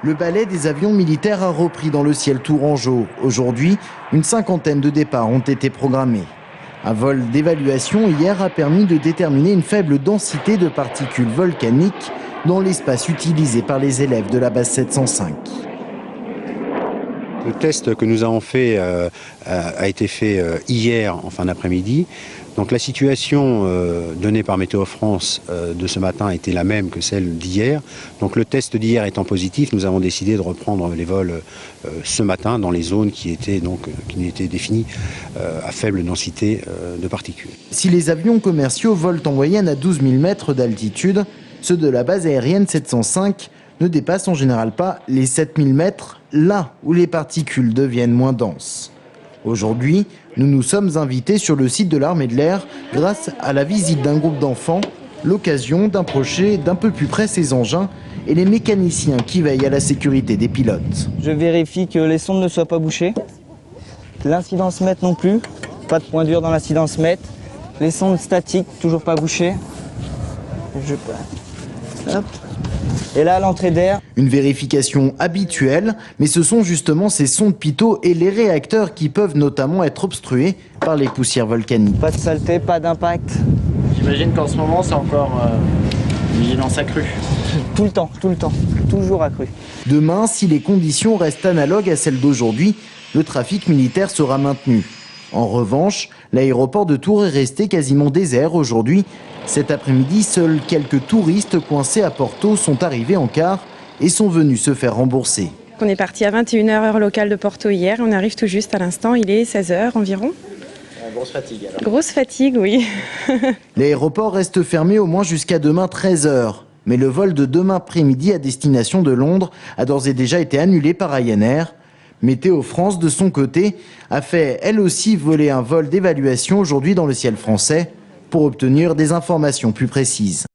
Le ballet des avions militaires a repris dans le ciel tourangeau. Aujourd'hui, une cinquantaine de départs ont été programmés. Un vol d'évaluation hier a permis de déterminer une faible densité de particules volcaniques dans l'espace utilisé par les élèves de la base 705. Le test que nous avons fait a été fait hier en fin d'après-midi. Donc la situation donnée par Météo France de ce matin était la même que celle d'hier. Donc le test d'hier étant positif, nous avons décidé de reprendre les vols ce matin dans les zones qui étaient définies à faible densité de particules. Si les avions commerciaux volent en moyenne à 12 000 mètres d'altitude, ceux de la base aérienne 705 ne dépassent en général pas les 7 000 mètres, là où les particules deviennent moins denses. Aujourd'hui, nous nous sommes invités sur le site de l'armée de l'air grâce à la visite d'un groupe d'enfants, l'occasion d'approcher d'un peu plus près ces engins et les mécaniciens qui veillent à la sécurité des pilotes. Je vérifie que les sondes ne soient pas bouchées, l'incidence mètre non plus, pas de point dur dans l'incidence mètre, les sondes statiques toujours pas bouchées. Hop. Et là, l'entrée d'air. Une vérification habituelle, mais ce sont justement ces sondes pitot et les réacteurs qui peuvent notamment être obstrués par les poussières volcaniques. Pas de saleté, pas d'impact. J'imagine qu'en ce moment, c'est encore une vigilance accrue. Tout le temps, toujours accrue. Demain, si les conditions restent analogues à celles d'aujourd'hui, le trafic militaire sera maintenu. En revanche, l'aéroport de Tours est resté quasiment désert aujourd'hui. Cet après-midi, seuls quelques touristes coincés à Porto sont arrivés en car et sont venus se faire rembourser. On est parti à 21h heure locale de Porto hier. On arrive tout juste à l'instant, il est 16h environ. Grosse fatigue alors. Grosse fatigue, oui. L'aéroport reste fermé au moins jusqu'à demain 13h. Mais le vol de demain après-midi à destination de Londres a d'ores et déjà été annulé par Ryanair. Météo France, de son côté, a fait elle aussi voler un vol d'évaluation aujourd'hui dans le ciel français pour obtenir des informations plus précises.